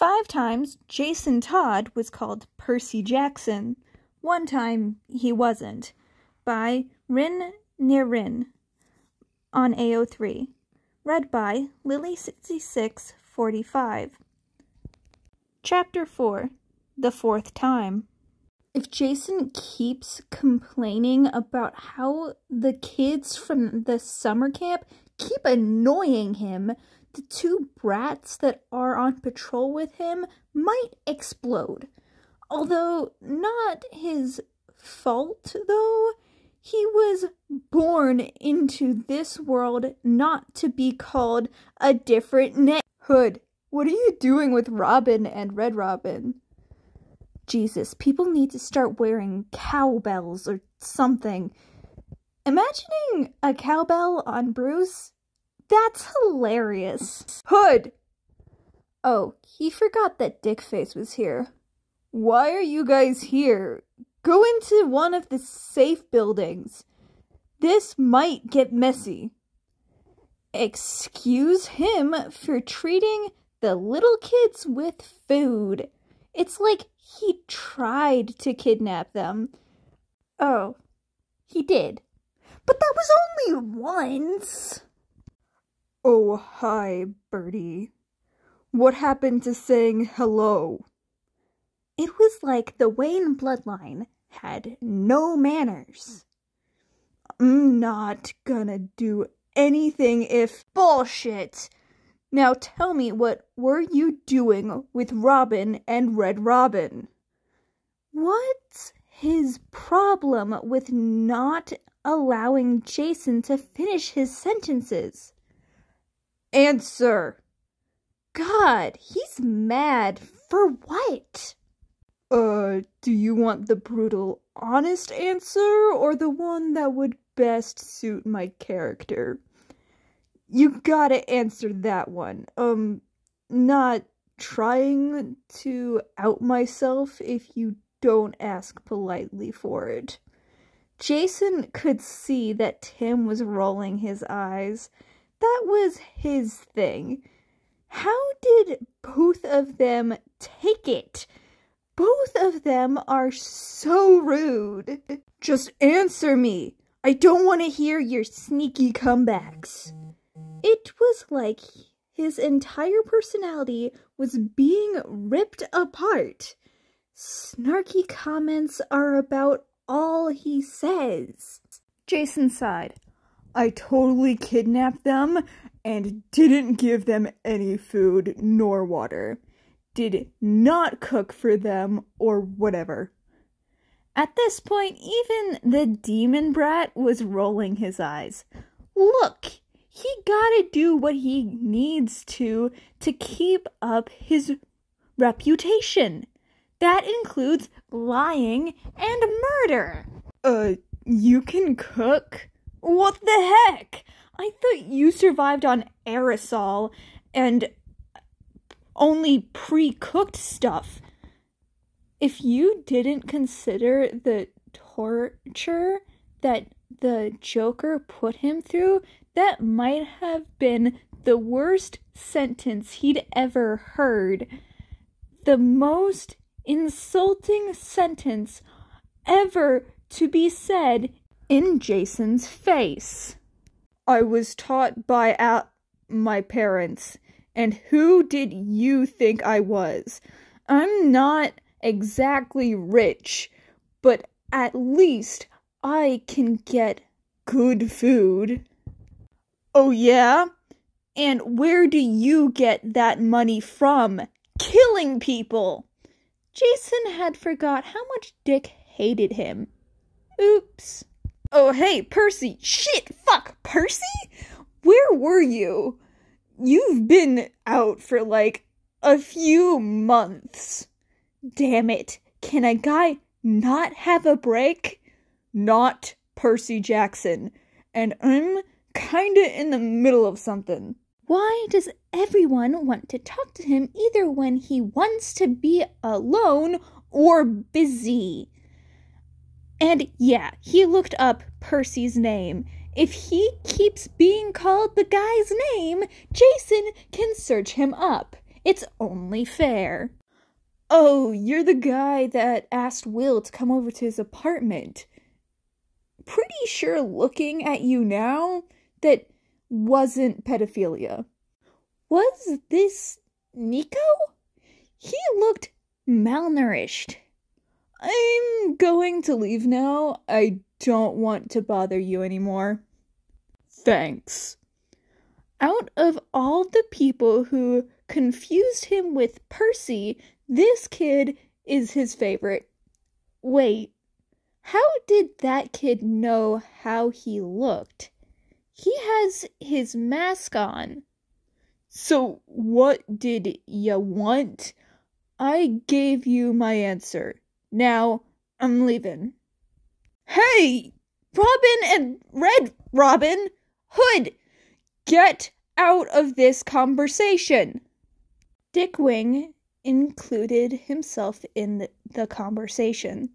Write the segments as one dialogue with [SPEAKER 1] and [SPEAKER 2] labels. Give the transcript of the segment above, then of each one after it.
[SPEAKER 1] 5 times Jason Todd was called Percy Jackson. 1 time he wasn't. By Rin Nirin on AO3. Read by Lily6645. Chapter 4. The 4th Time. If Jason keeps complaining about how the kids from the summer camp keep annoying him, the 2 brats that are on patrol with him might explode. Although not his fault, though. He was born into this world not to be called a different name. Hood, what are you doing with Robin and Red Robin? Jesus, people need to start wearing cowbells or something. Imagining a cowbell on Bruce? That's hilarious. Hood! Oh, he forgot that Dickface was here. Why are you guys here? Go into one of the safe buildings. This might get messy. Excuse him for treating the little kids with food. It's like he tried to kidnap them. Oh, he did. But that was only once. Oh, hi, Birdie. What happened to saying hello? It was like the Wayne bloodline had no manners. I'm not gonna do anything if... Bullshit! Now tell me, what were you doing with Robin and Red Robin? What's his problem with not allowing Jason to finish his sentences? Answer! God, he's mad. For what? Do you want the brutal, honest answer, or the one that would best suit my character? You gotta answer that one. Not trying to out myself if you don't ask politely for it. Jason could see that Tim was rolling his eyes. That was his thing. How did both of them take it? Both of them are so rude. Just answer me. I don't want to hear your sneaky comebacks. It was like his entire personality was being ripped apart. Snarky comments are about all he says. Jason sighed. I totally kidnapped them and didn't give them any food nor water. Did not cook for them or whatever. At this point, even the demon brat was rolling his eyes. Look, he gotta do what he needs to keep up his reputation. That includes lying and murder. You can cook? What the heck? I thought you survived on aerosol and only pre-cooked stuff. If you didn't consider the torture that the Joker put him through, that might have been the worst sentence he'd ever heard. The most insulting sentence ever to be said in Jason's face. I was taught by my parents, and who did you think I was? I'm not exactly rich, but at least I can get good food. Oh yeah? And where do you get that money from? Killing people! Jason had forgot how much Dick hated him. Oops. Oh hey, Percy! Shit! Fuck! Percy? Where were you? You've been out for like a few months. Damn it. Can a guy not have a break? Not Percy Jackson. And I'm kinda in the middle of something. Why does everyone want to talk to him either when he wants to be alone or busy? And yeah, he looked up Percy's name. If he keeps being called the guy's name, Jason can search him up. It's only fair. Oh, you're the guy that asked Will to come over to his apartment. Pretty sure looking at you now, that wasn't pedophilia. Was this Nico? He looked malnourished. I'm going to leave now. I don't want to bother you anymore. Thanks. Out of all the people who confused him with Percy, this kid is his favorite. Wait, how did that kid know how he looked? He has his mask on. So what did ya want? I gave you my answer. Now, I'm leaving. Hey! Robin and Red Robin! Hood! Get out of this conversation! Dick Wing included himself in the conversation.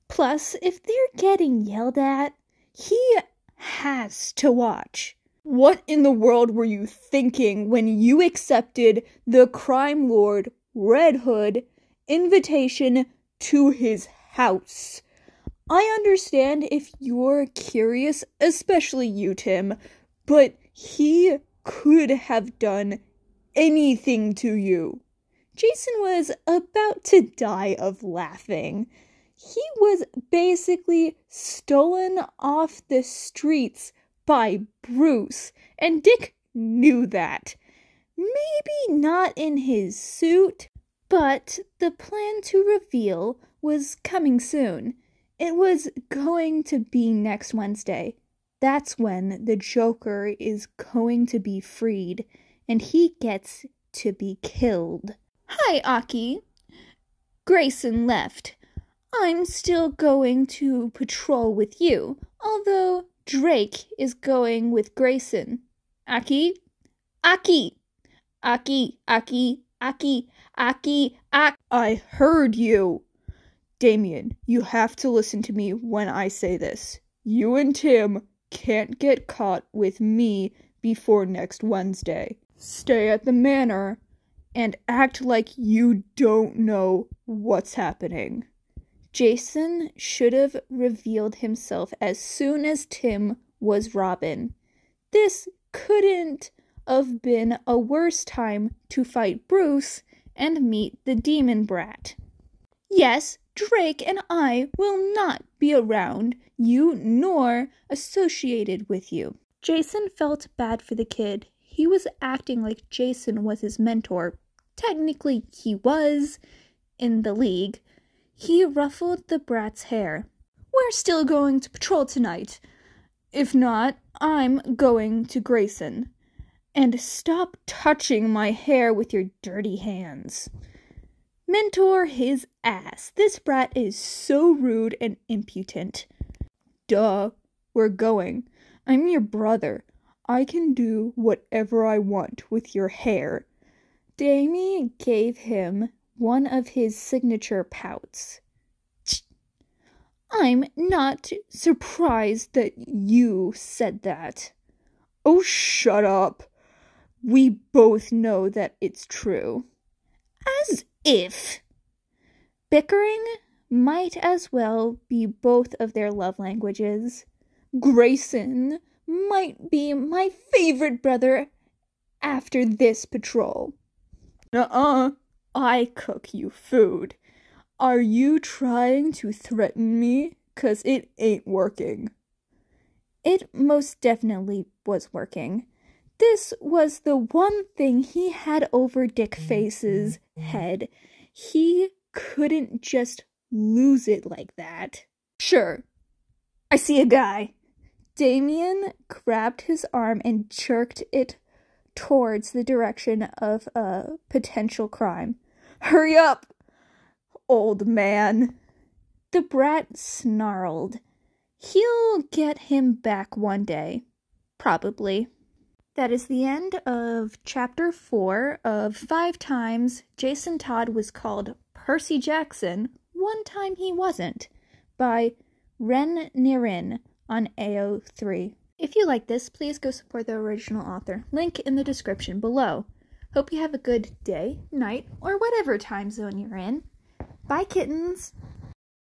[SPEAKER 1] Plus, if they're getting yelled at, he has to watch. What in the world were you thinking when you accepted the crime lord Red Hood invitation to his house? I understand if you're curious, especially you, Tim, but he could have done anything to you. Jason was about to die of laughing. He was basically stolen off the streets by Bruce, and Dick knew that. Maybe not in his suit, but the plan to reveal was coming soon. It was going to be next Wednesday. That's when the Joker is going to be freed, and he gets to be killed. Hi, Aki. Grayson left. I'm still going to patrol with you, although Drake is going with Grayson. Aki? Aki! Aki, Aki, Aki, Aki, Aki. I heard you. Damien, you have to listen to me when I say this. You and Tim can't get caught with me before next Wednesday. Stay at the manor and act like you don't know what's happening. Jason should have revealed himself as soon as Tim was Robin. This couldn't have been a worse time to fight Bruce and meet the demon brat. Yes, Drake and I will not be around you nor associated with you. Jason felt bad for the kid. He was acting like Jason was his mentor. Technically, he was in the league. He ruffled the brat's hair. We're still going to patrol tonight. If not, I'm going to Grayson. And stop touching my hair with your dirty hands. Mentor his ass. This brat is so rude and impudent. Duh, we're going. I'm your brother. I can do whatever I want with your hair. Damie gave him one of his signature pouts. I'm not surprised that you said that. Oh, shut up. We both know that it's true. As if. Bickering might as well be both of their love languages. Grayson might be my favorite brother after this patrol. Nuh-uh. I cook you food. Are you trying to threaten me? 'Cause it ain't working. It most definitely was working. This was the one thing he had over Dick Face's head. He couldn't just lose it like that. Sure. I see a guy. Damien grabbed his arm and jerked it towards the direction of a potential crime. Hurry up, old man. The brat snarled. He'll get him back one day. Probably. That is the end of Chapter 4 of 5 times Jason Todd was called Percy Jackson, one time he wasn't, by Ren Nirin on AO3. If you like this, please go support the original author. Link in the description below. Hope you have a good day, night, or whatever time zone you're in. Bye, kittens!